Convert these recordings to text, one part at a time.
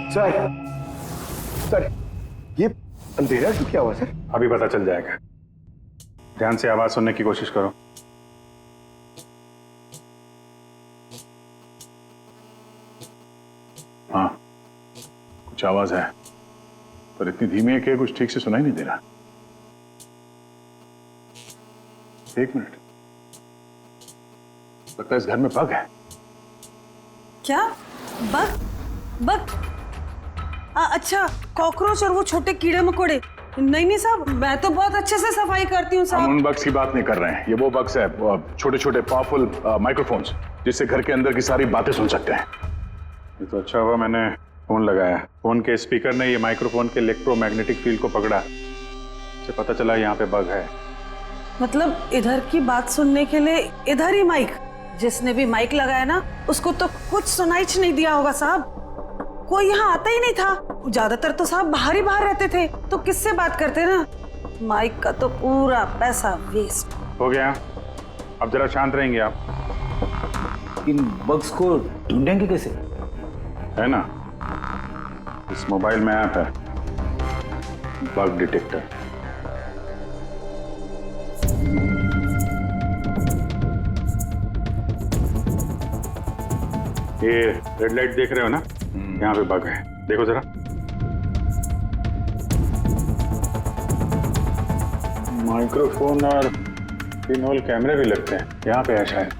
Sir sir, ये अंधेरा क्यों क्या हुआ सर? अभी पता चल जाएगा। ध्यान से आवाज सुनने की कोशिश करो। हाँ, कुछ आवाज है पर इतनी धीमी है कि कुछ ठीक से सुनाई नहीं दे रहा। एक मिनट, लगता है इस घर में बग है। क्या? बग? बग? अच्छा, कॉकरोच और वो छोटे कीड़े मकोड़े। नहीं नहीं साहब, मैं तो बहुत अच्छे से सफाई करती हूँ साहब। हम उन बग्स की बात नहीं कर रहे हैं। ये वो बग्स है, छोटे छोटे पावरफुल माइक्रोफोन्स, जिससे घर के अंदर की सारी बातें सुन सकते हैं। ये तो अच्छा हुआ मैंने फोन लगाया। फोन के स्पीकर ने ये माइक्रोफोन के इलेक्ट्रोमैग्नेटिक फील्ड को पकड़ा। इससे पता चला यहाँ पे बग है। मतलब इधर की बात सुनने के लिए इधर ही माइक? जिसने भी माइक लगाया ना, उसको तो कुछ सुनाई नहीं दिया होगा साहब। कोई यहाँ आता ही नहीं था। ज्यादातर तो साहब बाहर ही बाहर रहते थे, तो किससे बात करते ना। माइक का तो पूरा पैसा वेस्ट हो गया। अब जरा शांत रहेंगे आप। इन बग्स को ढूंढेंगे कैसे? है ना, इस मोबाइल में ऐप है, बग डिटेक्टर। ये रेड लाइट देख रहे हो ना, यहाँ पे बग है। देखो जरा। माइक्रोफोन और पिनहोल कैमरे भी लगते हैं यहाँ पे है शायद।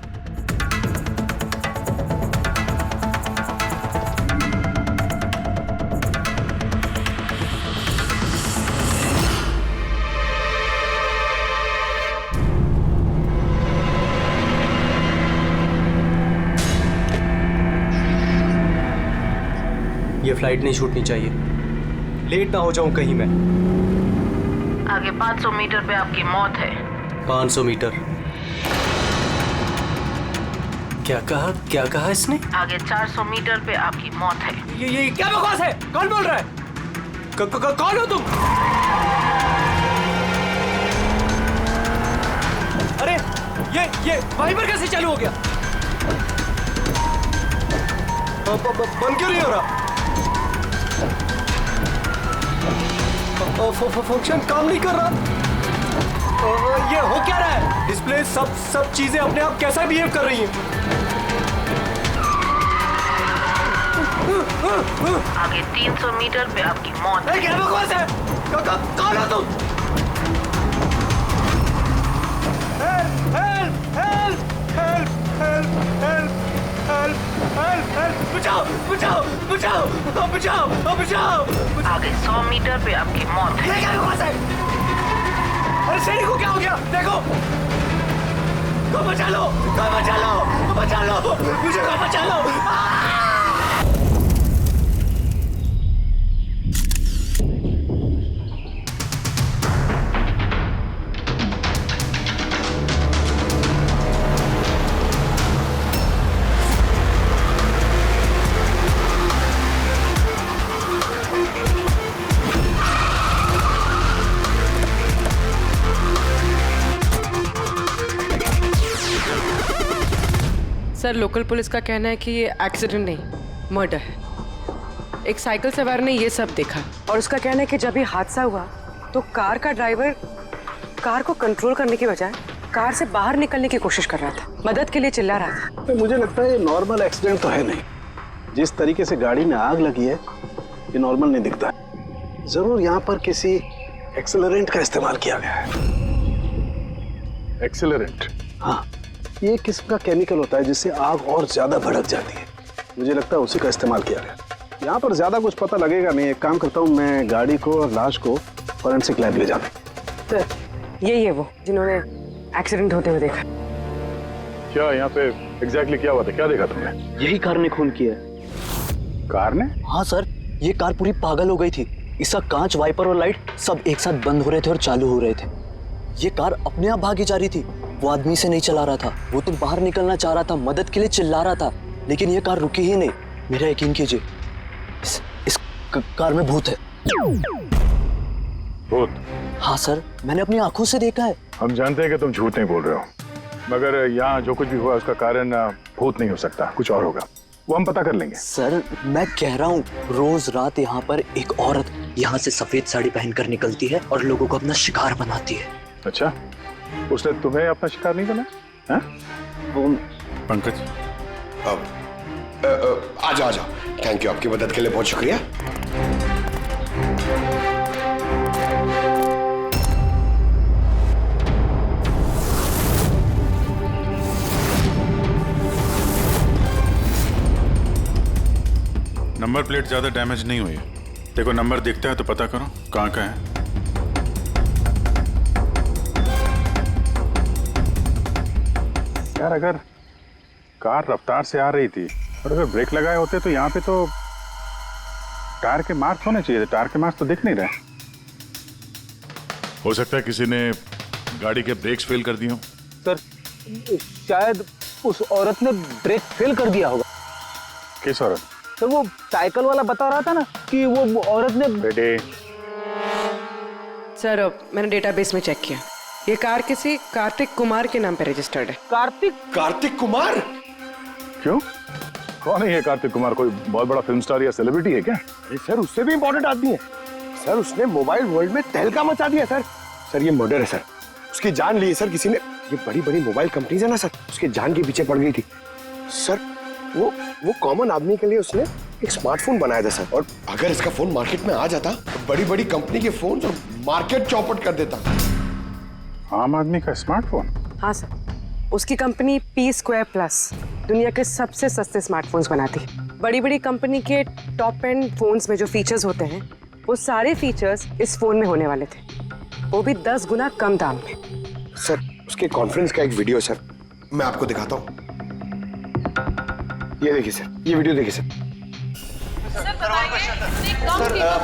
ये फ्लाइट नहीं छूटनी चाहिए। लेट ना हो जाऊं कहीं मैं। आगे 500 मीटर पे आपकी मौत है। 500 मीटर? क्या कहा इसने? आगे 400 मीटर पे आपकी मौत है। ये क्या बकवास है? कौन बोल रहा है? कौन हो तुम? अरे ये वाइपर कैसे चालू हो गया? बंद क्यों नहीं हो रहा? फंक्शन काम नहीं कर रहा। ये हो क्या रहा है? डिस्प्ले सब चीजें अपने आप कैसा बिहेव कर रही हैं? आगे 300 मीटर पे आपकी मौत है। क्या बकवास है? कौन हो तुम? बचाओ! आगे 100 मीटर पे आपकी मौत है। क्या बकवास है? अरे सैनिक को क्या हो गया? देखो, बचा लो, मुझे बचा लो। सर, लोकल पुलिस का कहना है कि ये एक्सीडेंट नहीं, मर्डर है। एक साइकिल सवार ने ये सब देखा और उसका कहना है कि जब ये हादसा हुआ तो कार का ड्राइवर कार को कंट्रोल करने के बजाय कार से बाहर निकलने की कोशिश कर रहा था, मदद के लिए चिल्ला रहा था। तो मुझे लगता है ये नॉर्मल एक्सीडेंट तो है नहीं। जिस तरीके से गाड़ी में आग लगी है, ये नॉर्मल नहीं दिखता है। जरूर यहाँ पर किसी एक्सेलरेंट का इस्तेमाल किया गया है। एक्सेलरेंट? हाँ, ये एक किस्म का केमिकल होता है जिससे आग और ज्यादा भड़क जाती है। मुझे लगता है उसी का इस्तेमाल किया गया। यहाँ पर ज्यादा कुछ पता लगेगा नहीं। एक काम करता हूँ, मैं गाड़ी को और लाश को फॉरेंसिक लैब ले जाता हूँ। तो यही है वो जिन्होंने एक्सीडेंट होते हुए देखा। क्या यहाँ पे एग्जैक्टली क्या हुआ था? क्या देखा तुमने? यही कार ने खून किया। कार ने? हाँ सर, ये कार पूरी पागल हो गई थी। इसका कांच, वाइपर और लाइट सब एक साथ बंद हो रहे थे और चालू हो रहे थे। ये कार अपने आप भागी जा रही थी। वो आदमी से नहीं चला रहा था, वो तो बाहर निकलना चाह रहा था, मदद के लिए चिल्ला रहा था, लेकिन ये कार रुकी ही नहीं। मेरा यकीन कीजिए, इस कार में भूत है। भूत? हाँ सर, मैंने अपनी आंखों से देखा है। हम जानते हैं कि तुम झूठ नहीं बोल रहे हो, मगर यहाँ जो कुछ भी हुआ उसका कारण भूत नहीं हो सकता, कुछ और होगा। वो हम पता कर लेंगे। सर मैं कह रहा हूँ, रोज रात यहाँ पर एक औरत यहाँ से सफेद साड़ी पहनकर निकलती है और लोगों को अपना शिकार बनाती है। अच्छा, उसने तुम्हें अपना शिकार नहीं बना? हाँ? वो पंकज, आजा आजा, थैंक यू, आपकी मदद के लिए बहुत शुक्रिया। नंबर प्लेट ज्यादा डैमेज नहीं हुई। देखो नंबर दिखता है तो पता करो कहाँ का है। यार अगर कार रफ्तार से आ रही थी और अगर ब्रेक लगाए होते तो यहाँ पे तो टायर के मार्क्स होने चाहिए थे। टायर के मार्क्स तो दिख नहीं रहे। हो सकता है किसी ने गाड़ी के ब्रेक्स फेल कर दिए हो। सर शायद उस औरत ने ब्रेक फेल कर दिया होगा। किस औरत? सर वो साइकिल वाला बता रहा था ना कि वो औरत ने। बेटे, सर मैंने डेटाबेस में चेक किया, ये कार किसी कार्तिक कुमार के नाम पे रजिस्टर्ड है। कार्तिक कुमार? क्यों? कौन है ये कार्तिक कुमार? कोई बहुत बड़ा फिल्म स्टार या सेलिब्रिटी है क्या? अरे सर, उससे भी इंपॉर्टेंट आदमी है सर। उसने मोबाइल वर्ल्ड में तहलका मचा दिया सर। सर ये मर्डर है सर। उसकी जान ली है सर किसी ने। ये बड़ी बड़ी मोबाइल कंपनीज है ना सर, उसके जान के पीछे पड़ गई थी सर। वो कॉमन आदमी के लिए उसने एक स्मार्टफोन बनाया था सर। और अगर इसका फोन मार्केट में आ जाता तो बड़ी बड़ी कंपनी के फोन और मार्केट चौपट कर देता। आम आदमी का स्मार्टफोन? हाँ सर, उसकी कंपनी P2+ दुनिया के सबसे सस्ते स्मार्टफोन्स बनाती है। बड़ी बड़ी कंपनी के टॉप एंड फोन्स में जो फीचर्स होते हैं वो सारे फीचर्स इस फोन में होने वाले थे, वो भी 10 गुना कम दाम में। सर उसके कॉन्फ्रेंस का एक वीडियो सर, मैं आपको दिखाता हूँ। ये देखिए सर, ये वीडियो देखिए सर। सर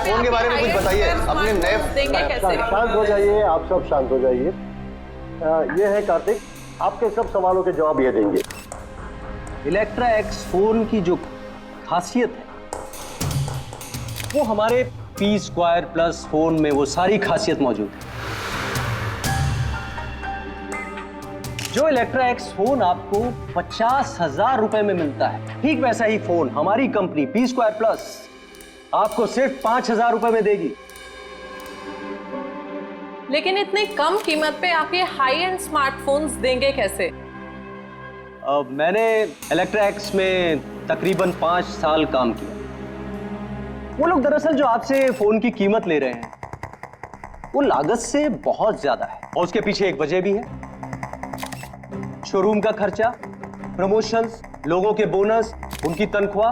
फोन के बारे में कुछ बताइए, अपने नए देंगे कैसे? शांत हो जाइए, आप सब शांत हो जाइए। ये है कार्तिक, आपके सब सवालों के जवाब ये देंगे। इलेक्ट्रा एक्स फोन की जो खासियत है वो हमारे P2+ फोन में वो सारी खासियत मौजूद है। जो इलेक्ट्रा एक्स फोन आपको 50,000 रुपए में मिलता है, ठीक वैसा ही फोन हमारी कंपनी P2+ आपको सिर्फ 5,000 रुपए में देगी। लेकिन इतनी कम कीमत पे आप ये हाई एंड स्मार्टफोन्स देंगे कैसे? मैंने इलेक्ट्रा एक्स में तकरीबन 5 साल काम किया। वो लोग दरअसल जो आपसे फोन की कीमत ले रहे हैं वो लागत से बहुत ज्यादा है, और उसके पीछे एक वजह भी है। शोरूम का खर्चा, प्रमोशंस, लोगों के बोनस, उनकी तनख्वाह।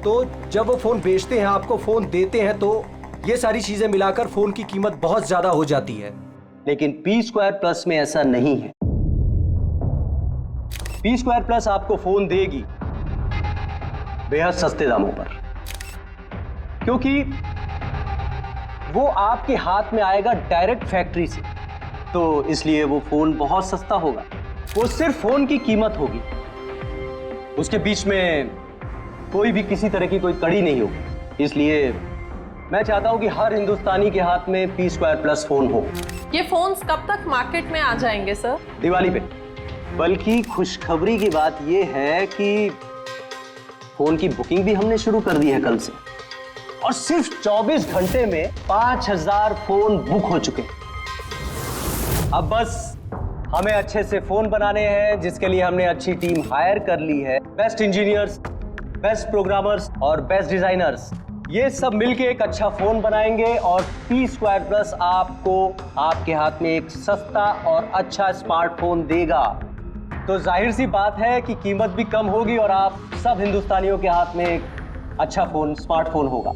तो जब वो फोन बेचते हैं, आपको फोन देते हैं, तो ये सारी चीजें मिलाकर फोन की कीमत बहुत ज्यादा हो जाती है। लेकिन P2+ में ऐसा नहीं है। P2+ आपको फोन देगी बेहद सस्ते दामों पर, क्योंकि वो आपके हाथ में आएगा डायरेक्ट फैक्ट्री से, तो इसलिए वो फोन बहुत सस्ता होगा। वो सिर्फ फोन की कीमत होगी, उसके बीच में कोई भी किसी तरह की कोई कड़ी नहीं होगी। इसलिए मैं चाहता हूं कि हर हिंदुस्तानी के हाथ में P2+ फोन हो। ये फोन्स कब तक मार्केट में आ जाएंगे सर? दिवाली पे। बल्कि खुशखबरी की बात यह है कि फोन की बुकिंग भी हमने शुरू कर दी है कल से, और सिर्फ 24 घंटे में 5,000 फोन बुक हो चुके हैं। अब बस हमें अच्छे से फोन बनाने हैं, जिसके लिए हमने अच्छी टीम हायर कर ली है। बेस्ट इंजीनियर्स, बेस्ट प्रोग्रामर्स और बेस्ट डिजाइनर्स, ये सब मिलके एक अच्छा फोन बनाएंगे, और P2+ आपको आपके हाथ में एक सस्ता और अच्छा स्मार्टफोन देगा। तो जाहिर सी बात है कि कीमत भी कम होगी और आप सब हिंदुस्तानियों के हाथ में एक अच्छा फोन, स्मार्टफोन होगा।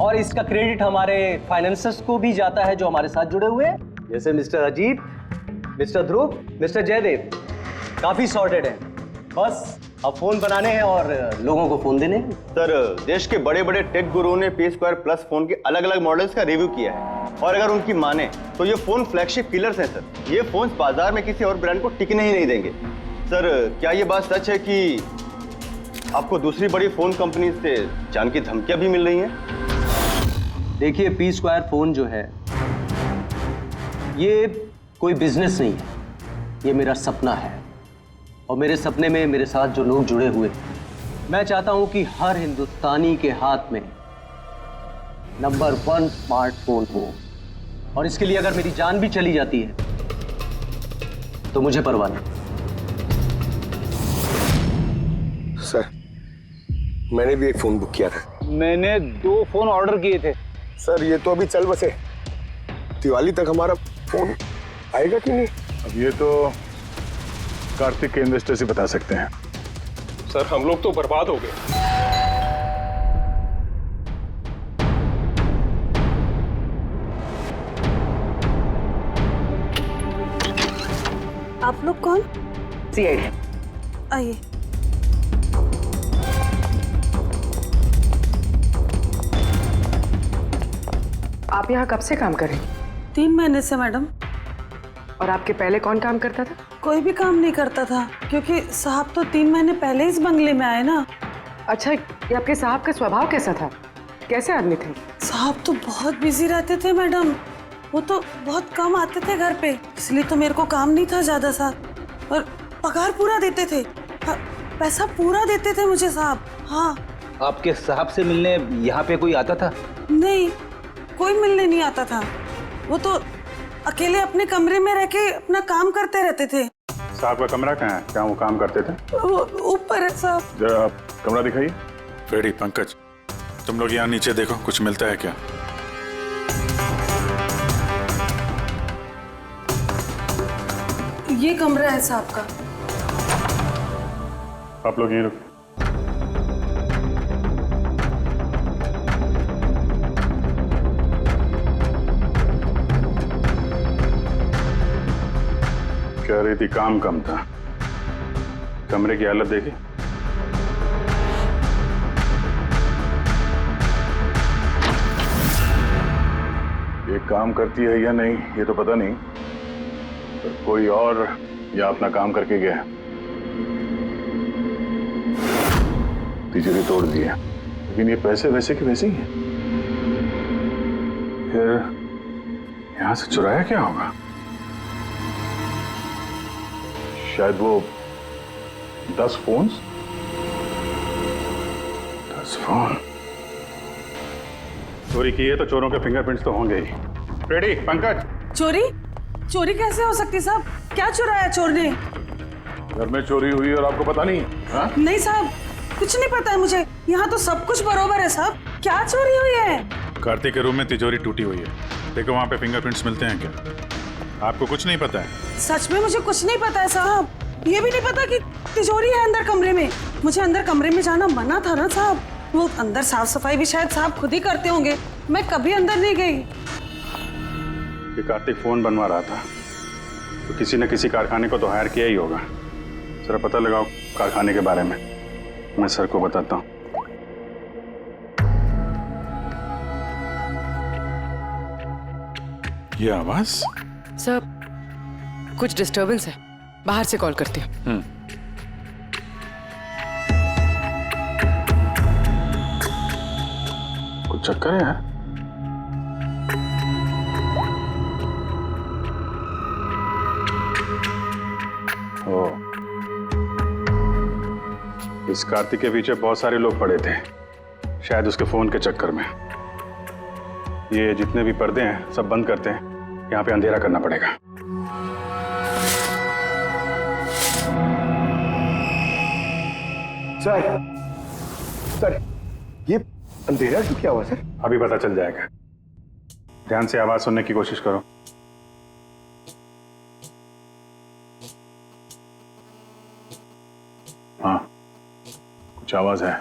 और इसका क्रेडिट हमारे फाइनेंसर्स को भी जाता है जो हमारे साथ जुड़े हुए हैं, जैसे मिस्टर अजीत, मिस्टर ध्रुव, मिस्टर जयदेव। काफी सॉर्टेड है, बस अब फोन बनाने हैं और लोगों को फोन देने हैं। सर देश के बड़े बड़े टेक गुरुओं ने P2+ फोन के अलग अलग मॉडल्स का रिव्यू किया है, और अगर उनकी माने तो ये फोन फ्लैगशिप किलर्स हैं सर। ये फोन बाजार में किसी और ब्रांड को टिकने ही नहीं देंगे। सर क्या ये बात सच है कि आपको दूसरी बड़ी फोन कंपनी से जान की धमकियां भी मिल रही हैं? देखिए, P2 फोन जो है ये कोई बिजनेस नहीं है, ये मेरा सपना है। और मेरे सपने में मेरे साथ जो लोग जुड़े हुए, मैं चाहता हूं कि हर हिंदुस्तानी के हाथ में नंबर 1 स्मार्टफोन हो, और इसके लिए अगर मेरी जान भी चली जाती है तो मुझे परवाह नहीं। सर, मैंने भी एक फोन बुक किया था। मैंने 2 फोन ऑर्डर किए थे। सर, ये तो अभी चल बसे, दिवाली तक हमारा फोन आएगा कि नहीं? अब ये तो कार्तिक के इन्वेस्टर से बता सकते हैं। सर, हम लोग तो बर्बाद हो गए। आप लोग कौन? CID। आइए। आप यहाँ कब से काम कर रहे हैं? 3 महीने से मैडम। और आपके पहले कौन काम करता था? कोई भी काम नहीं करता था, क्योंकि साहब तो 3 महीने पहले इस बंगले में आए ना। अच्छा, ये आपके साहब का स्वभाव कैसा था? कैसे आदमी थे? साहब तो बहुत बिजी रहते थे मैडम, वो तो बहुत कम आते थे घर पे, इसलिए तो मेरे को काम नहीं था ज्यादा सा। और पगार पूरा देते थे, पैसा पूरा देते थे मुझे साहब। हाँ। आपके साहब से मिलने यहाँ पे कोई आता था? नहीं, कोई मिलने नहीं आता था। वो तो अकेले अपने कमरे में रह के अपना काम करते रहते थे। साहब का कमरा कहाँ है? क्या वो काम करते थे? वो ऊपर है साहब। जरा आप कमरा दिखाइए। फ्रेडी, पंकज, तुम लोग यहाँ नीचे देखो, कुछ मिलता है क्या? ये कमरा है साहब का। आप लोग यहीं रुको। कह रही थी काम कम था, कमरे की हालत देखी? ये काम करती है या नहीं ये तो पता नहीं, पर कोई और या अपना काम करके गया है। तिजोरी तोड़ दी है, लेकिन ये पैसे वैसे के वैसे ही हैं। फिर यहां से चुराया क्या होगा? शायद वो 10 फोन्स। 10 फोन चोरी की है तो चोरों के फिंगरप्रिंट्स तो होंगे ही। रेडी, पंकज। चोरी? चोरी कैसे हो सकती साहब? क्या चुराया चोर ने? घर में चोरी हुई और आपको पता नहीं? हाँ? नहीं साहब, कुछ नहीं पता है मुझे। यहाँ तो सब कुछ बरोबर है साहब। क्या चोरी हुई है? कार्तिक के रूम में तिजोरी टूटी हुई है, देखो वहाँ पे फिंगरप्रिंट्स मिलते हैं क्या? आपको कुछ नहीं पता है? सच में मुझे कुछ नहीं पता है साहब। ये भी नहीं पता कि तिजोरी है अंदर कमरे में। मुझे अंदर कमरे में जाना मना था ना साहब। वो अंदर साफ सफाई भी शायद साहब खुद ही करते होंगे, मैं कभी अंदर नहीं गई। कि कार्तिक फोन बनवा रहा था तो किसी न किसी कारखाने को तो हायर किया ही होगा। जरा पता लगाओ कारखाने के बारे में, मैं सर को बताता हूँ। ये आवाज? सर, कुछ डिस्टरबेंस है, बाहर से कॉल करते हैं। कुछ चक्कर है यार। इस कार्तिक के पीछे बहुत सारे लोग पड़े थे, शायद उसके फोन के चक्कर में। ये जितने भी पर्दे हैं सब बंद करते हैं, यहाँ पे अंधेरा करना पड़ेगा। सर, ये अंधेरा क्यों क्या हुआ सर? अभी पता चल जाएगा, ध्यान से आवाज सुनने की कोशिश करो। हाँ, कुछ आवाज है,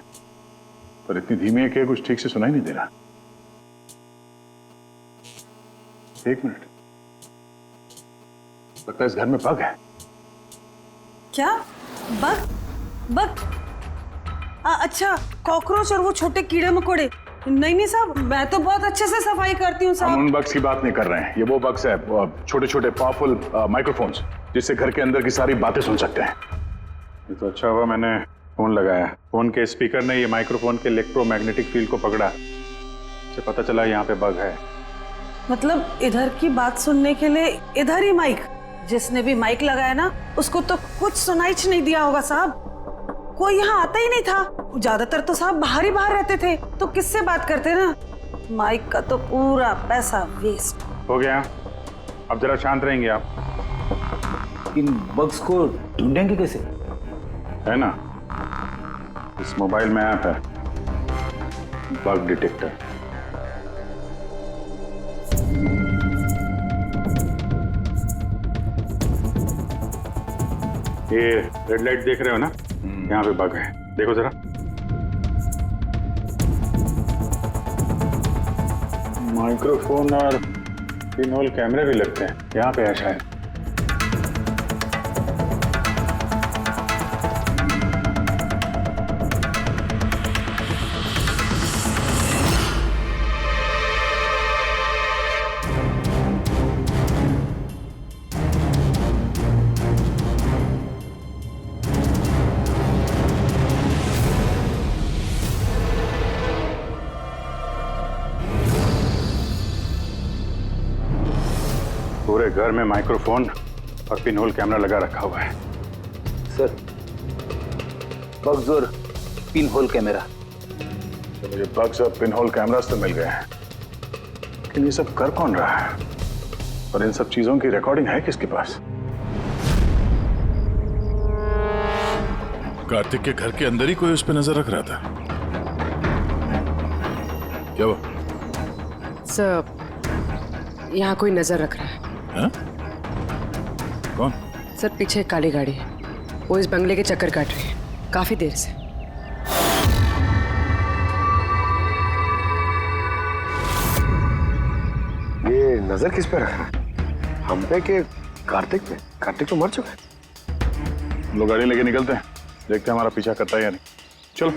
पर इतनी धीमी है कि कुछ ठीक से सुनाई नहीं दे रहा। एक मिनट, लगता है इस घर में बग है। क्या बग? बग? अच्छा, कॉकरोच और वो छोटे कीड़े मकोड़े। नहीं साहब, मैं तो बहुत अच्छे से सफाई करती हूँ साहब। हम उन बग्स की बात नहीं कर रहे हैं, ये वो बग्स है, छोटे छोटे पावरफुल माइक्रोफोन्स, जिससे घर के अंदर की सारी बातें सुन सकते हैं। ये तो अच्छा हुआ मैंने फोन लगाया। फोन के स्पीकर ने ये माइक्रोफोन के इलेक्ट्रोमैग्नेटिक फील्ड को पकड़ा, इससे पता चला यहाँ पे बग है। मतलब इधर की बात सुनने के लिए इधर ही माइक? जिसने भी माइक लगाया ना, उसको तो कुछ सुनाई नहीं दिया होगा साहब। कोई यहाँ आता ही नहीं था, ज्यादातर तो साहब बाहर ही बाहर रहते थे, तो किससे बात करते ना। माइक का तो पूरा पैसा वेस्ट हो गया, अब जरा शांत रहेंगे आप। इन बग्स को ढूंढेंगे कैसे? है ना, इस मोबाइल में ऐप है बग डिटेक्टर। ये रेड लाइट देख रहे हो ना, यहाँ पे बग है, देखो जरा। माइक्रोफोन और पिनहोल कैमरे भी लगते हैं, यहाँ पे है शायद। पूरे घर में माइक्रोफोन और पिनहोल कैमरा लगा रखा हुआ है। सर, बग्स और पिन होल कैमरा। तो मुझे बग्स और पिनहोल कैमरास तो मिल गए हैं, लेकिन ये सब कर कौन रहा है और इन सब चीजों की रिकॉर्डिंग है किसके पास? कार्तिक के घर के अंदर ही कोई उस पर नजर रख रहा था क्या? वो सर, यहाँ कोई नजर रख रहा है। हाँ? कौन? सर, पीछे एक काली गाड़ी है, वो इस बंगले के चक्कर काट रही है काफी देर से। ये नजर किस पे रख रहा है? हम पे कि कार्तिक पे? कार्तिक तो मर चुका है। हम लोग गाड़ी लेके निकलते हैं, देखते हैं हमारा पीछा करता है या नहीं। चलो।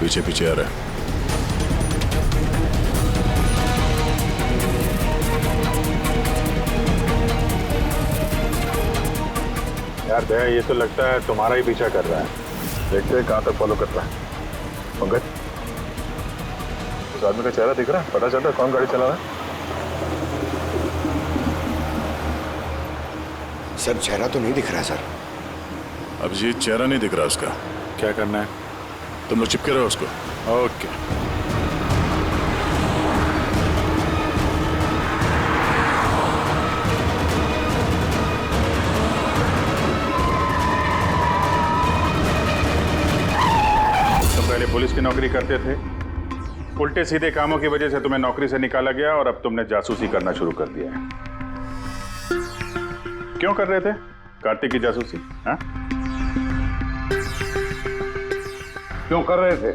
पीछे पीछे आ रहा है। यार दया, ये तो लगता है तुम्हारा ही पीछा कर रहा है। देखते हैं कहां तक फॉलो करता है। पंकज, उस आदमी का चेहरा दिख रहा है? पता चल रहा है कौन गाड़ी चला रहा है? सर, चेहरा तो नहीं दिख रहा है सर। अभिजीत, चेहरा नहीं दिख रहा उसका। क्या करना है? तुम लोग चिपके रहो उसको। ओके। तुम पहले पुलिस की नौकरी करते थे, उल्टे सीधे कामों की वजह से तुम्हें नौकरी से निकाला गया और अब तुमने जासूसी करना शुरू कर दिया है। क्यों कर रहे थे कार्तिक की जासूसी? हाँ? क्यों कर रहे थे?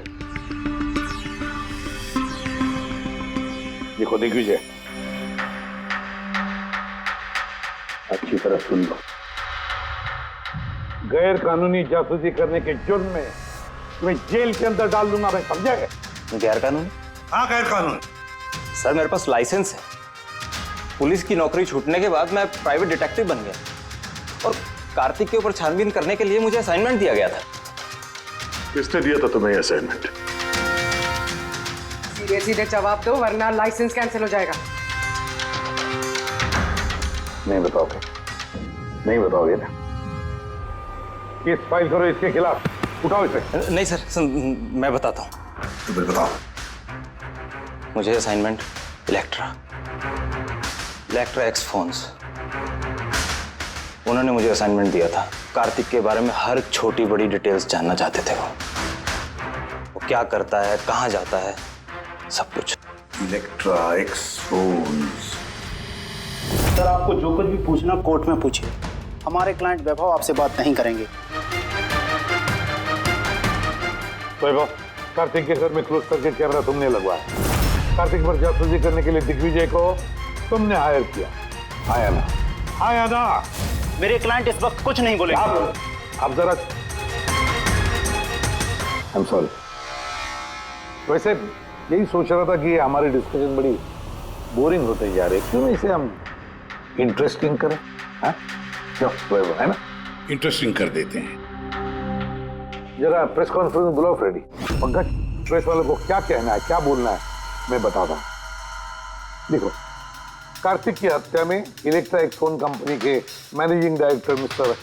देखो दिग्विजय, अच्छी तरह सुन लो। गैर कानूनी जासूसी करने के जुर्म में तुम्हें जेल के अंदर डाल दूंगा मैं, समझा गए? गैर कानूनी? हाँ, गैर कानूनी। सर, मेरे पास लाइसेंस है। पुलिस की नौकरी छूटने के बाद मैं प्राइवेट डिटेक्टिव बन गया और कार्तिक के ऊपर छानबीन करने के लिए मुझे असाइनमेंट दिया गया था। किसने दिया था तुम्हें असाइनमेंट? सीधे सीधे जवाब दो वरना लाइसेंस कैंसिल हो जाएगा। नहीं बताओगे? नहीं बताओगे ना? केस फाइल करो इसके खिलाफ, उठाओ इसे। नहीं सर, मैं बताता हूँ। तुम्हें बताओ। मुझे असाइनमेंट इलेक्ट्रा एक्स फोन्स, उन्होंने मुझे असाइनमेंट दिया था। कार्तिक के बारे में हर छोटी बड़ी डिटेल्स जानना चाहते थे। वो क्या करता है, कहाँ जाता है, सब कुछ। Electra x phones. सर, आपको जो कुछ भी पूछना कोर्ट में पूछिए। हमारे क्लाइंट वैभव आपसे बात नहीं करेंगे। वैभव, कार्तिक के घर में क्लोज सर्किट कैमरा तुमने लगवाया। कार्तिक पर जासूसी करने के लिए दिग्विजय को तुमने हायर किया, आया ना? मेरे क्लाइंट इस वक्त कुछ नहीं बोले। आप जरा, I'm sorry। वैसे यही सोच रहा था कि हमारी डिस्कशन बड़ी बोरिंग होते जा रही है, क्यों नहीं इसे हम इंटरेस्टिंग करें? हाँ क्यों वैभव, है ना? इंटरेस्टिंग कर देते हैं। जरा प्रेस कॉन्फ्रेंस में बुलाओ फ्रेडी। पंकज, प्रेस वालों को क्या कहना है, क्या बोलना है, मैं बताता हूँ। देखो, कार्तिक की हत्या में इलेक्ट्रा एक फोन कंपनी के मैनेजिंग डायरेक्टर मिस्टर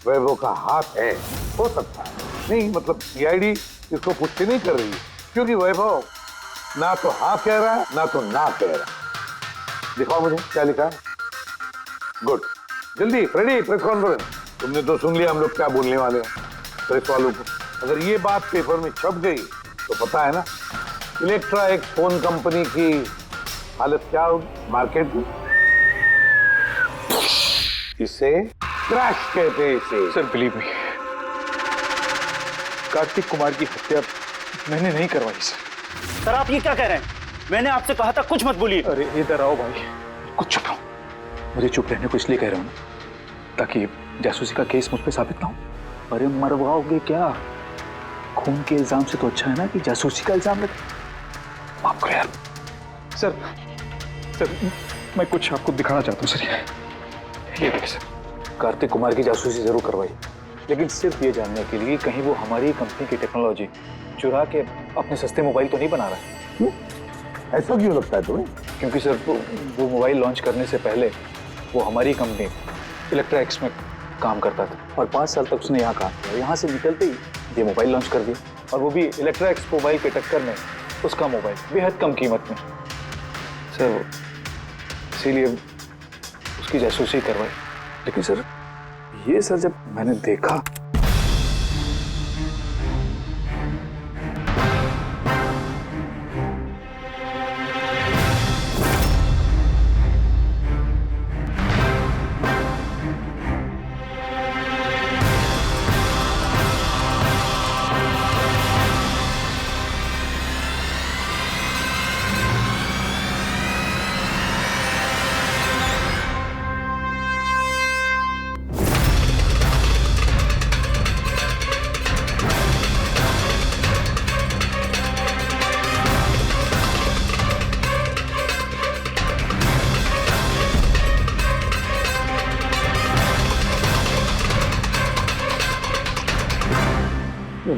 वैभव का हाथ है, हो सकता है। नहीं मतलब सीआईडी इसको पुष्टि नहीं कर रही है, क्योंकि वैभव ना तो हाँ कह रहा है ना तो ना कह रहा है। दिखाओ मुझे क्या लिखा है। गुड, जल्दी फ्रेडी प्रेस कॉन्फ्रेंस। तुमने तो सुन लिया हम लोग क्या बोलने वाले हैं। प्रेस वालों को अगर ये बात पेपर में छप गई तो पता है ना इलेक्ट्रा एक फोन कंपनी की हालत क्या होगी मार्केट में। इसे क्रैश कहते हैं इसे। Sir believe me, Kartik Kumar की हत्या मैंने नहीं करवाई सर। सर आप ये क्या कह रहे हैं? मैंने आपसे कहा था कुछ मत बोलिए। अरे इधर आओ भाई, कुछ चुप रहो। मुझे चुप रहने को इसलिए कह रहा हूँ ना ताकि जासूसी का केस मुझ पे साबित ना हो। अरे मरवाओगे क्या? खून के इल्जाम से तो अच्छा है ना कि जासूसी का इल्जाम लगे। माफ करो यार। सर मैं कुछ आपको दिखाना चाहता हूँ सर। ये देखिए सर, कार्तिक कुमार की जासूसी जरूर करवाई, लेकिन सिर्फ ये जानने के लिए कहीं वो हमारी कंपनी की टेक्नोलॉजी चुरा के अपने सस्ते मोबाइल तो नहीं बना रहा है। ऐसा क्यों लगता है तुम्हें? क्योंकि सर वो मोबाइल लॉन्च करने से पहले वो हमारी कंपनी इलेक्ट्रा एक्स में काम करता था और 5 साल तक उसने यहाँ काम किया। यहाँ से निकलते ही ये मोबाइल लॉन्च कर दिया, और वो भी इलेक्ट्रा एक्स मोबाइल के टक्कर में उसका मोबाइल बेहद कम कीमत में। सर इसीलिए उसकी जासूसी करवाई। लेकिन सर ये सर जब मैंने देखा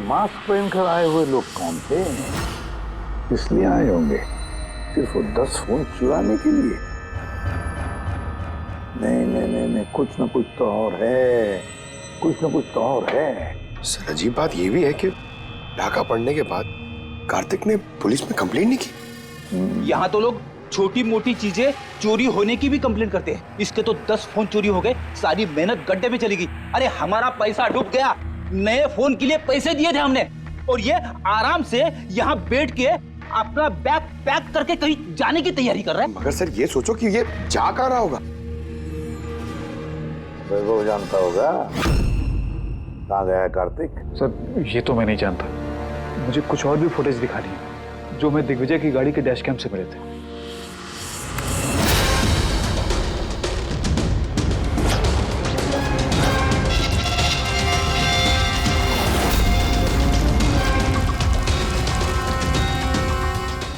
मास्क पहनकर आए हुए लोग कौन थे? इसलिए आए होंगे सिर्फ वो 10 फोन चुराने के लिए? नहीं, कुछ ना कुछ तो और है, कुछ ना कुछ तो और है। सर अजीब बात ये भी है कि डाका पड़ने के बाद कार्तिक ने पुलिस में कंप्लेंट नहीं की। यहाँ तो लोग छोटी मोटी चीजें चोरी होने की भी कंप्लेंट करते हैं। इसके तो 10 फोन चोरी हो गए, सारी मेहनत गड्ढे में चली गई। अरे हमारा पैसा डूब गया, नए फोन के लिए पैसे दिए थे हमने, और ये आराम से यहाँ बैठ के अपना बैग पैक करके कहीं जाने की तैयारी कर रहा है। मगर सर ये सोचो कि ये जा कहाँ रहा होगा? वो जानता होगा कहाँ गया है कार्तिक। सर ये तो मैं नहीं जानता, मुझे कुछ और भी फुटेज दिखानी है जो मैं दिग्विजय की गाड़ी के डैश कैम से मिले थे।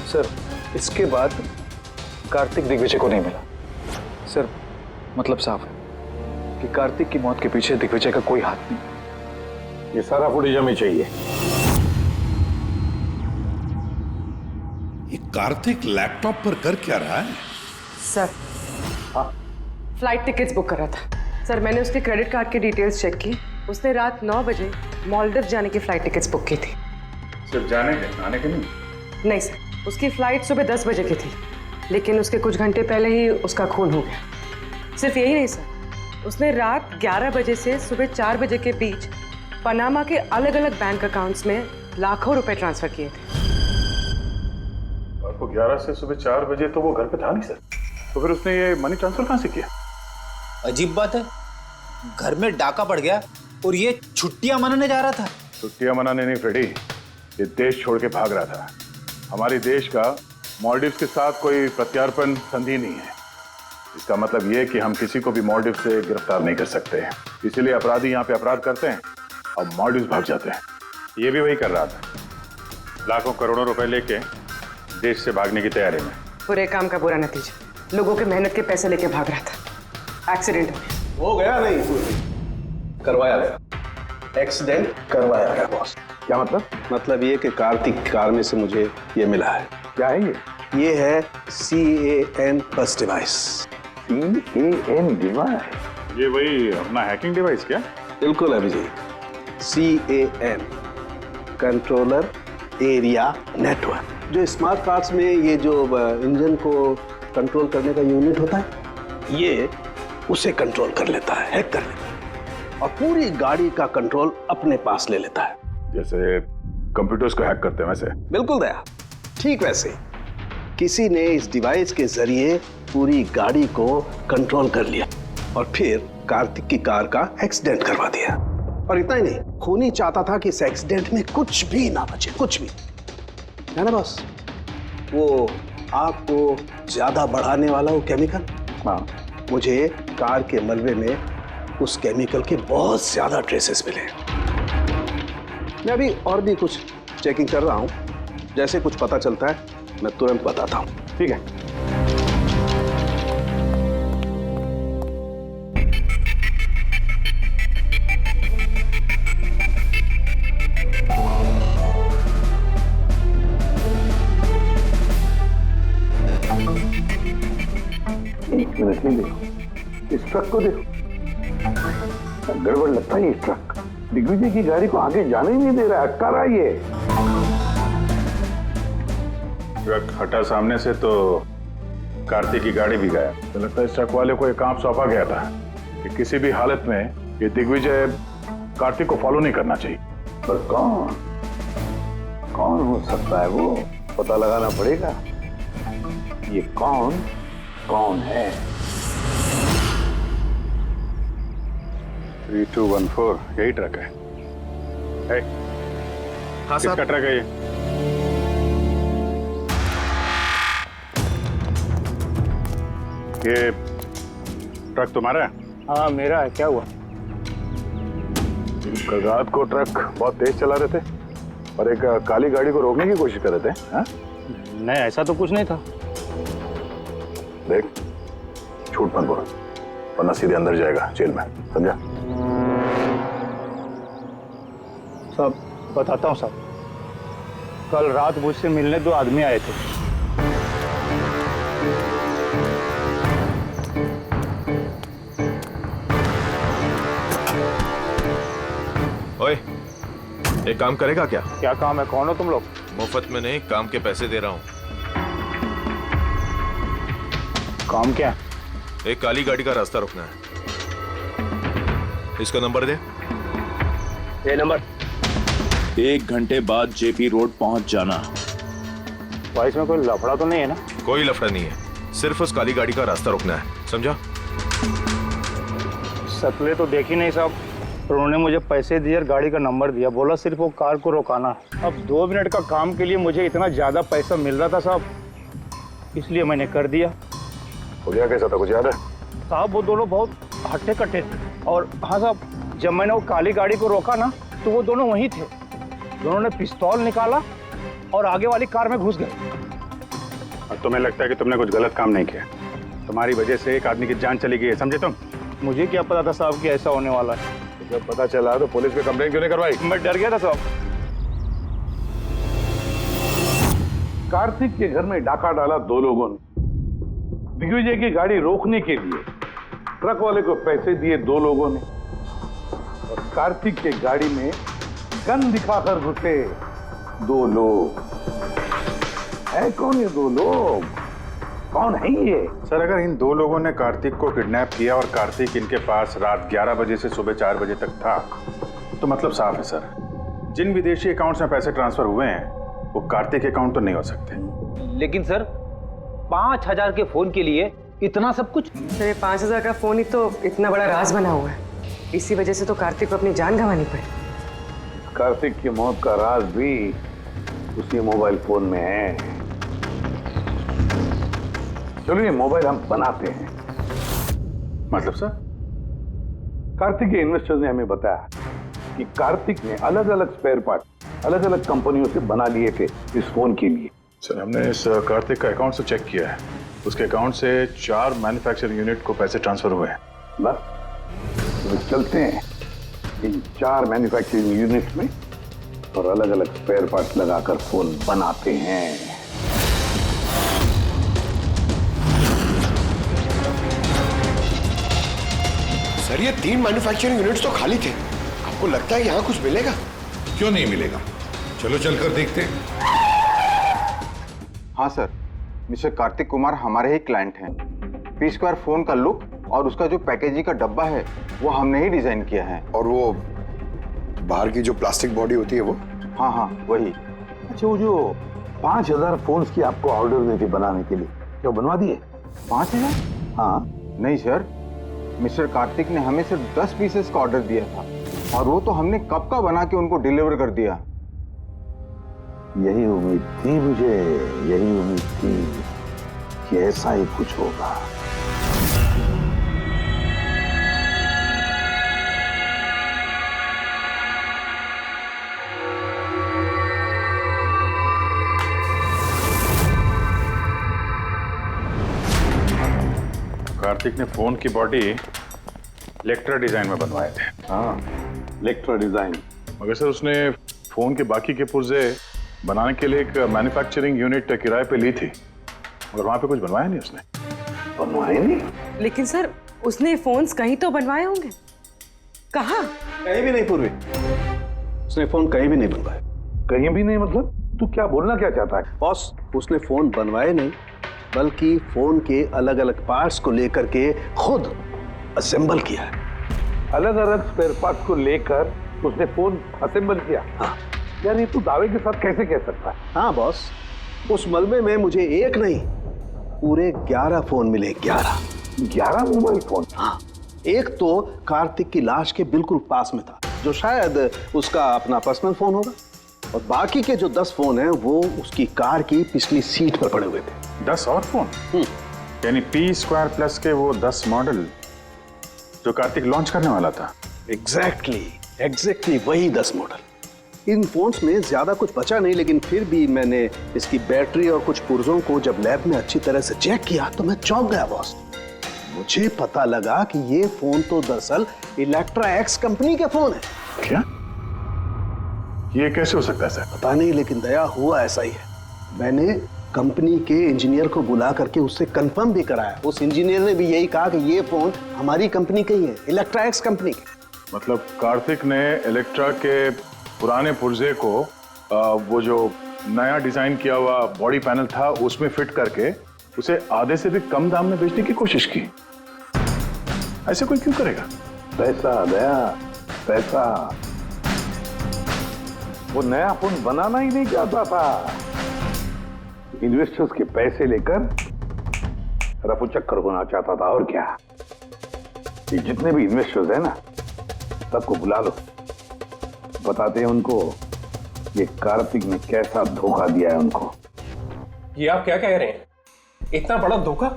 सर इसके बाद कार्तिक दिग्विजय को नहीं मिला। सर मतलब साफ है कि कार्तिक की मौत के पीछे दिग्विजय का कोई हाथ नहीं। ये सारा फुटेज हमें चाहिए। ये कार्तिक लैपटॉप पर कर क्या रहा है? सर फ्लाइट टिकट्स बुक कर रहा था। सर मैंने उसके क्रेडिट कार्ड की डिटेल्स चेक की, उसने रात 9 बजे मालदीव जाने की फ्लाइट टिकट्स बुक की थी। सिर्फ जाने के, आने के नहीं? नहीं सर, उसकी फ्लाइट सुबह 10 बजे की थी, लेकिन उसके कुछ घंटे पहले ही उसका खून हो गया। सिर्फ यही नहीं सर, उसने रात 11 बजे से सुबह 4 बजे के बीच पनामा के अलग अलग बैंक अकाउंट्स में लाखों रुपए ट्रांसफर किए थे। रात को 11 से सुबह 4 बजे तो वो घर पे था नहीं सर, तो फिर उसने ये मनी ट्रांसफर कहाँ से किया? अजीब बात है, घर में डाका पड़ गया और ये छुट्टियां मनाने जा रहा था। छुट्टियां मनाने नहीं फ्रेडी, ये देश छोड़ के भाग रहा था। हमारे देश का मालदीव्स के साथ कोई प्रत्यार्पण संधि नहीं है। इसका मतलब ये कि हम किसी को भी मालदीव से गिरफ्तार नहीं कर सकते हैं, इसीलिए अपराधी यहाँ पे अपराध करते हैं और मालदीव्स भाग जाते हैं। ये भी वही कर रहा था। लाखों करोड़ों रुपए लेके देश से भागने की तैयारी में। बुरे काम का बुरा नतीजा, लोगों के मेहनत के पैसे लेके भाग रहा था, एक्सीडेंट हो गया। हो गया नहीं, करवाया गया। एक्सीडेंट करवाया गया बॉस। क्या मतलब? मतलब ये कि कार्तिक की कार में से मुझे ये मिला है। क्या है ये? ये है CAN बस डिवाइस। CAN device? ये वही अपना हैकिंग डिवाइस क्या? बिल्कुल Abhijit, CAN controller area network. जो स्मार्ट कार्स में ये जो इंजन को कंट्रोल करने का यूनिट होता है, ये उसे कंट्रोल कर लेता है, हैक कर लेता है और पूरी गाड़ी का कंट्रोल अपने पास ले लेता है। जैसे कंप्यूटर्स को हैक करते हैं वैसे? बिल्कुल दया, ठीक वैसे किसी ने इस डिवाइस के जरिए पूरी गाड़ी को कंट्रोल कर लिया और फिर कार्तिक की कार का एक्सीडेंट करवा दिया। और इतना ही नहीं, खूनी चाहता था कि इस एक्सीडेंट में कुछ भी ना बचे, कुछ भी, है ना बॉस? वो आग को ज्यादा बढ़ाने वाला वो केमिकल, हाँ, मुझे कार के मलबे में उस केमिकल के बहुत ज्यादा ट्रेसेस मिले। मैं अभी और भी कुछ चेकिंग कर रहा हूं, जैसे कुछ पता चलता है मैं तुरंत बताता हूं। ठीक है। एक मिनट ही देखो, इस ट्रक को देखो, गड़बड़ लगता है। ये ट्रक दिग्विजय की गाड़ी को आगे जाने ही नहीं दे रहा है, अटका रहा है ये। ट्रक हटा सामने से तो कार्तिक की गाड़ी भी गया। तो लगता है इस ट्रक वाले को एक काम सौंपा गया था कि किसी भी हालत में ये दिग्विजय कार्तिक को फॉलो नहीं करना चाहिए। पर कौन कौन हो सकता है वो पता लगाना पड़ेगा। ये कौन कौन है? 3214 यही ट्रक है। हाँ किसका ट्रक है ये? ये ट्रक तुम्हारा है? हाँ मेरा है। क्या हुआ? कल रात को ट्रक बहुत तेज चला रहे थे और एक काली गाड़ी को रोकने की कोशिश कर रहे थे। हाँ? नहीं ऐसा तो कुछ नहीं था। देख, झूठ मत बोल वरना सीधे अंदर जाएगा जेल में, समझा? साहब बताता हूँ साहब, कल रात मुझसे मिलने 2 आदमी आए थे। ओए, एक काम करेगा क्या? क्या काम है? कौन हो तुम लोग? मुफ्त में नहीं, काम के पैसे दे रहा हूँ। काम क्या? एक काली गाड़ी का रास्ता रोकना है। इसका नंबर दे। ये नंबर। 1 घंटे बाद जेपी रोड पहुंच जाना। भाई इसमें कोई लफड़ा तो नहीं है ना? कोई लफड़ा नहीं है, सिर्फ उस काली गाड़ी का रास्ता रोकना है, समझा? शक्लें तो देखी नहीं साहब, पर उन्होंने मुझे पैसे दिए और गाड़ी का नंबर दिया, बोला सिर्फ वो कार को रोकाना है। अब 2 मिनट का काम के लिए मुझे इतना ज्यादा पैसा मिल रहा था साहब, इसलिए मैंने कर दिया। हो गया कैसा था, कुछ याद है? साहब वो दोनों बहुत हट्टे कट्टे थे और हाँ साहब, जब मैंने वो काली गाड़ी को रोका ना तो वो दोनों वहीं थे। दोनों ने पिस्तौल निकाला और आगे वाली कार में घुस गए। और तुम्हें लगता है कि तुमने कुछ गलत काम नहीं किया? तुम्हारी वजह से एक आदमी की जान चली गई है, समझे तुम? मुझे क्या पता था साहब कि ऐसा होने वाला है। जब पता चला तो पुलिस पे कंप्लेंट क्यों नहीं करवाई? मैं डर गया था साहब। कार्तिक के घर में डाका डाला 2 लोगों ने। दिग्विजय की गाड़ी रोकने के लिए ट्रक वाले को पैसे दिए 2 लोगों ने और कार्तिक के गाड़ी में गन दिखाकर घुसे 2 लोग। है कौन ये 2 लोग? कौन है ये? सर, अगर इन 2 लोगों ने कार्तिक को किडनैप किया और कार्तिक इनके पास रात 11 बजे से सुबह 4 बजे तक था, तो मतलब साफ है सर, जिन विदेशी अकाउंट्स में पैसे ट्रांसफर हुए हैं वो कार्तिक अकाउंट तो नहीं हो सकते। लेकिन सर 5000 के फोन के लिए इतना सब कुछ? सर 5000 का फोन ही तो इतना बड़ा राज बना हुआ है, इसी वजह से तो कार्तिक को अपनी जान गंवानी पड़ी। कार्तिक की मौत का राज भी उसी मोबाइल फोन में है। चलो ये मोबाइल हम बनाते हैं। मतलब सर? कार्तिक के इन्वेस्टर्स ने हमें बताया कि कार्तिक ने अलग अलग स्पेयर पार्ट अलग अलग कंपनियों से बना लिए थे इस फोन के लिए। सर हमने इस कार्तिक का अकाउंट से चेक किया है, उसके अकाउंट से 4 मैन्युफैक्चरिंग यूनिट को पैसे ट्रांसफर हुए हैं। बस तो चलते हैं इन 4 मैन्युफैक्चरिंग यूनिट में और अलग अलग स्पेयर पार्ट्स लगाकर फोन बनाते हैं। सर ये 3 मैन्युफैक्चरिंग यूनिट्स तो खाली थे, आपको लगता है यहाँ कुछ मिलेगा? क्यों नहीं मिलेगा, चलो चलकर देखते हैं। हाँ सर, मिस्टर कार्तिक कुमार हमारे ही क्लाइंट हैं। पी स्क्वायर फोन का लुक और उसका जो पैकेजिंग का डब्बा है वो हमने ही डिजाइन किया है। और वो बाहर की जो प्लास्टिक बॉडी होती है वो? हाँ हाँ वही। अच्छा, वो जो 5000 फोन्स की आपको ऑर्डर दी थी बनाने के लिए, क्या बनवा दिए? 5000? हाँ। नहीं सर, मिस्टर कार्तिक ने हमें सिर्फ 10 पीसेस का ऑर्डर दिया था और वो तो हमने कब का बना के उनको डिलीवर कर दिया। यही उम्मीद थी मुझे, यही उम्मीद थी कि ऐसा ही कुछ होगा। कार्तिक ने फोन की बॉडी इलेक्ट्रा डिजाइन में बनवाए थे। हाँ, इलेक्ट्रा डिजाइन। मगर सर उसने फोन के बाकी के पुर्जे बनाने के लिए एक मैन्युफैक्चरिंग यूनिट किराए पे ली थी, मगर वहां पे कुछ बनवाया नहीं उसने। बनवाए नहीं? लेकिन सर उसने फोन्स कहीं तो बनवाए होंगे। कहाँ? कहीं भी नहीं पूर्वी, उसने फोन कहीं भी नहीं बनवाए। कहीं भी नहीं मतलब? तू क्या बोलना क्या चाहता है? बॉस, उसने फोन बनवाए नहीं, बल्कि फोन के अलग अलग पार्ट्स को लेकर के खुद असेंबल किया है। अलग अलग स्पेयर पार्ट्स को लेकर उसने फोन असेंबल किया? हाँ। यानी तू दावे के साथ कैसे कह सकता है? हाँ बॉस, उस मलबे में मुझे एक नहीं पूरे 11 फोन मिले। 11 मोबाइल फोन? हाँ, एक तो कार्तिक की लाश के बिल्कुल पास में था, जो शायद उसका अपना पर्सनल फोन होगा, और बाकी के जो 10 फोन हैं वो उसकी कार की पिछली सीट पर पड़े हुए थे। 10 और फोन? यानी पी स्क्वायर प्लस के वो 10 मॉडल जो कार्तिक लॉन्च करने वाला था। एग्जैक्टली वही 10 मॉडल। इन फोन्स में ज्यादा कुछ बचा नहीं, लेकिन फिर भी मैंने इसकी बैटरी और कुछ पुर्जों को जब लैब में अच्छी तरह से चेक किया तो मैं चौंक गया बॉस। मुझे पता लगा कि ये फोन तो दरअसल इलेक्ट्रा एक्स कंपनी के फोन है। क्या? ये कैसे हो सकता है सर? पता नहीं, लेकिन दया हुआ ऐसा ही है। मैंने कंपनी के इंजीनियर को बुला करके उससे कंफर्म भी कराया। उस इंजीनियर ने भी यही कहा कि ये फोन हमारी कंपनी का ही है, इलेक्ट्रा एक्स कंपनी के। मतलब कार्तिक ने इलेक्ट्रा के पुराने पुर्जे को वो जो नया डिजाइन किया हुआ बॉडी पैनल था उसमें फिट करके उसे आधे से भी कम दाम में बेचने की कोशिश की। ऐसे कोई क्यों करेगा? पैसा दया, पैसा। वो नया फोन बनाना ही नहीं चाहता था, इन्वेस्टर्स के पैसे लेकर रफू चक्कर होना चाहता था। और क्या, ये जितने भी इन्वेस्टर्स हैं ना, सबको बुला लो, बताते हैं उनको ये कार्तिक ने कैसा धोखा दिया है उनको। ये आप क्या कह रहे हैं? इतना बड़ा धोखा?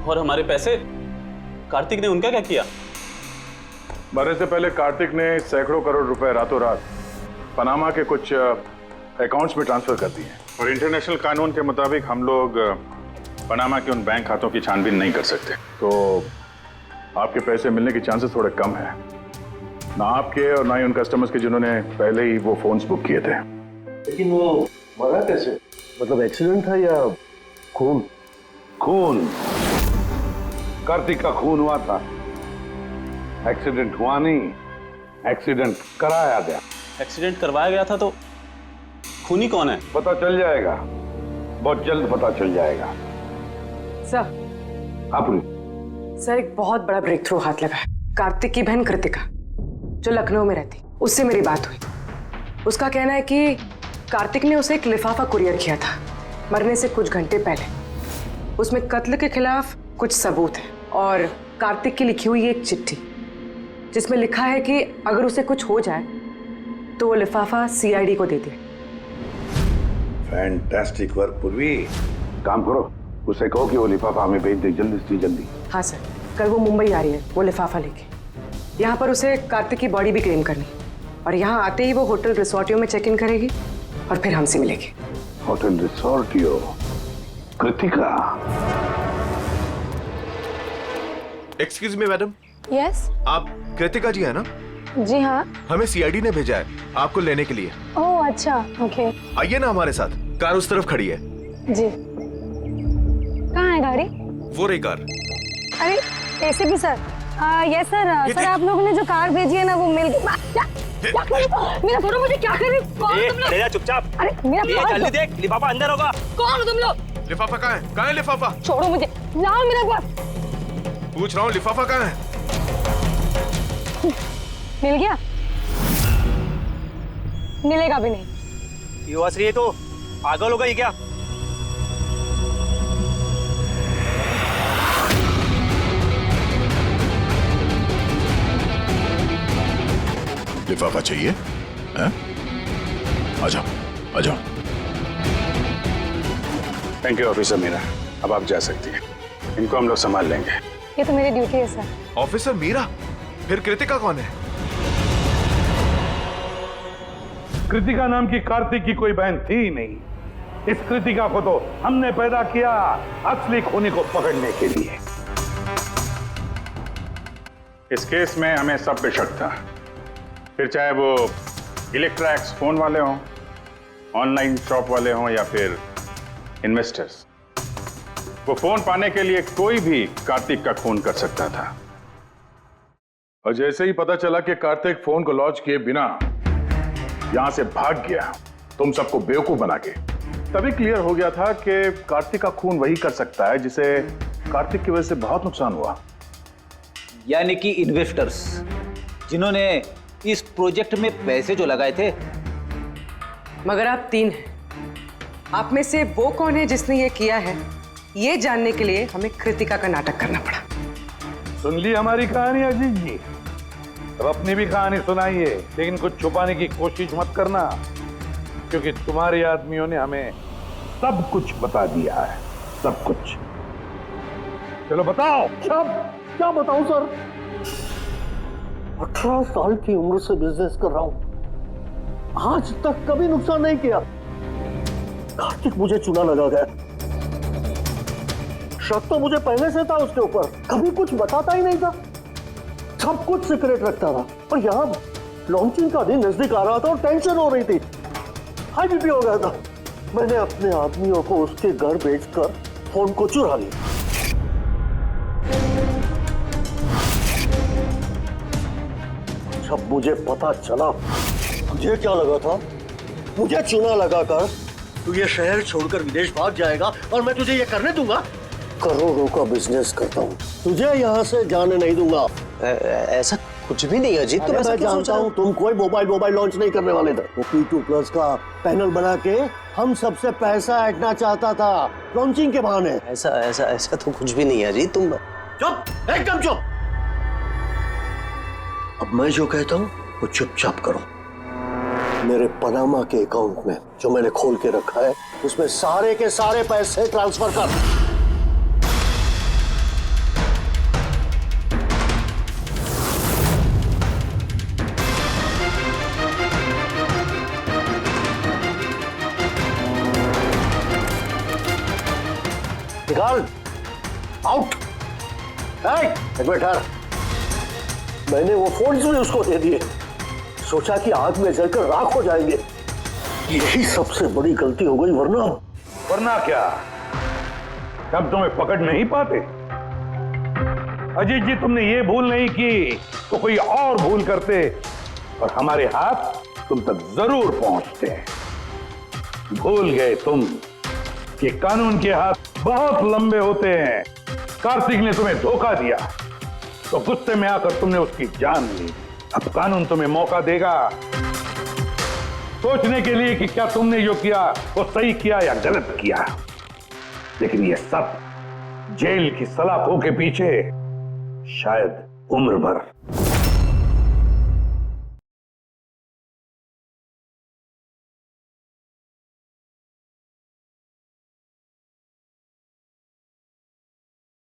और हमारे पैसे कार्तिक ने उनका क्या किया? मरने से पहले कार्तिक ने सैकड़ों करोड़ रुपए रातों रात पनामा के कुछ अकाउंट्स में ट्रांसफर कर दिए, और इंटरनेशनल कानून के मुताबिक हम लोग पनामा के उन बैंक खातों की छानबीन नहीं कर सकते। तो आपके पैसे मिलने की चांसेस थोड़े कम है, ना आपके और ना ही उन कस्टमर्स के जिन्होंने पहले ही वो फोन्स बुक किए थे। लेकिन वो मरा कैसे? मतलब एक्सीडेंट था या खून? खून। कार्तिक का खून हुआ था, एक्सीडेंट हुआ नहीं, एक्सीडेंट कराया गया। एक्सीडेंट करवाया गया था तो खूनी कौन है? पता चल जाएगा, बहुत जल्द पता चल जाएगा। सर। आप सर, एक बहुत बड़ा ब्रेक थ्रू हाथ लगा है। कार्तिक की बहन कृतिका, जो लखनऊ में रहती, उससे मेरी बात हुई। उसका कहना है कि कार्तिक ने उसे एक लिफाफा कुरियर किया था मरने से कुछ घंटे पहले। उसमें कत्ल के खिलाफ कुछ सबूत है और कार्तिक की लिखी हुई एक चिट्ठी, जिसमें लिखा है कि अगर उसे कुछ हो जाए तो वो लिफाफा सीआईडी को दे दे। फैंटास्टिक वर्क पूर्वी। काम करो, उसे कहो कि वो लिफाफा हमें भेज दे जल्दी से जल्दी। हाँ सर, कल वो मुंबई आ रही है वो लिफाफा लेके। यहाँ पर उसे कार्तिक की बॉडी भी क्लेम करनी, और यहाँ आते ही वो होटल रिसोर्टियो में चेक इन करेगी और फिर हमसे मिलेगी। होटल रिसोर्टियो? Kritika? Excuse me madam. Yes. आप कृतिका जी है ना? जी हाँ। हमें सीआईडी ने भेजा है आपको लेने के लिए। ओह अच्छा, ओके। आइए ना हमारे साथ, कार उस तरफ खड़ी है। जी। कहाँ है गाड़ी? वो रही कार। अरे ACP sir. Yes sir. Sir आप लोगों ने जो कार भेजी है ना वो मिल गई। मेरा फोटो मुझे क्या करे? ले जा चुपचाप। अरे मेरा जल्दी देख, लिफाफा अंदर होगा। कौन हो तुम लोग? लिफाफा कहाँ है? कहाँ है लिफाफा? छोड़ो मुझे, लाओ मेरा पास। पूछ रहा हूँ लिफाफा कहाँ है? मिल गया? मिलेगा भी नहीं। युवाश्री है तो पागल हो गई क्या? लिफाफा चाहिए? हैं? आ जाओ, आ जाओ। थैंक यू ऑफिसर मीरा, अब आप जा सकती हैं। इनको हम लोग संभाल लेंगे। ये तो मेरी ड्यूटी है सर। ऑफिसर मीरा? फिर कृतिका कौन है? कृतिका नाम की कार्तिक की कोई बहन थी ही नहीं। इस कृतिका को तो हमने पैदा किया असली खूनी को पकड़ने के लिए। इस केस में हमें सब पे शक था, फिर चाहे वो इलेक्ट्रा एक्स फोन वाले हों, ऑनलाइन शॉप वाले हों या फिर इन्वेस्टर्स। वो फोन पाने के लिए कोई भी कार्तिक का खून कर सकता था। और जैसे ही पता चला कि कार्तिक फोन को लॉन्च किए बिना यहां से भाग गया, तुम सबको बेवकूफ बना के, तभी क्लियर हो गया था कि कार्तिक का खून वही कर सकता है जिसे कार्तिक की वजह से बहुत नुकसान हुआ। यानी कि इन्वेस्टर्स जिन्होंने इस प्रोजेक्ट में पैसे जो लगाए थे। मगर आप 3 हैं। आप में से वो कौन है जिसने ये किया है, ये जानने के लिए हमें कृतिका का नाटक करना पड़ा। सुन ली हमारी कहानी अजीत जी? अब अपनी भी कहानी सुनाइए, लेकिन कुछ छुपाने की कोशिश मत करना, क्योंकि तुम्हारे आदमियों ने हमें सब कुछ बता दिया है, सब कुछ। चलो बताओ। क्या बताऊं सर? 18 साल की उम्र से बिजनेस कर रहा हूं, आज तक कभी नुकसान नहीं किया। कार्तिक मुझे चूना लगा गया। शक तो मुझे पहले से था उसके ऊपर, कभी कुछ बताता ही नहीं था, सब कुछ सीक्रेट रखता था। और यहाँ लॉन्चिंग का दिन नजदीक आ रहा था और टेंशन हो रही थी, हाई बीपी हो गया था। मैंने अपने आदमियों को उसके घर भेजकर फोन को चुरा लिया। जब मुझे पता चला, मुझे क्या लगा था, मुझे चूना लगाकर तू ये शहर छोड़कर विदेश भाग जाएगा और मैं तुझे ये करने दूंगा। करोड़ों का बिजनेस करता हूँ, तुझे यहाँ से जाने नहीं दूंगा। ऐसा कुछ भी नहीं अजीत। तो मैं जानता हूँ तुम कोई मोबाइल लॉन्च नहीं करने वाले थे। वो P2+ का पैनल बना के हम सबसे पैसा ऐंठना चाहता था लॉन्चिंग के बहाने। ऐसा तो कुछ भी नहीं है अजीत। तुम चुप, एकदम चुप। अब मैं जो कहता हूँ वो चुपचाप करो। मेरे पनामा के अकाउंट में जो मैंने खोल के रखा है, उसमें सारे के सारे पैसे ट्रांसफर कर। निकाल, आउट। एक मिनट ठहर। मैंने वो फोन्स भी उसको दे दिए, सोचा कि आग में जलकर राख हो जाएंगे। यही सबसे बड़ी गलती हो गई, वरना क्या? तब तुम्हें पकड़ नहीं पाते? अजीत जी, तुमने ये भूल नहीं की तो कोई और भूल करते और हमारे हाथ तुम तक जरूर पहुंचते। भूल गए तुम कि कानून के हाथ बहुत लंबे होते हैं। कार्तिक ने तुम्हें धोखा दिया तो गुस्से में आकर तुमने उसकी जान ली। अब कानून तुम्हें मौका देगा सोचने के लिए कि क्या तुमने जो किया वो सही किया या गलत किया। लेकिन ये सब जेल की सलाखों के पीछे शायद उम्र भर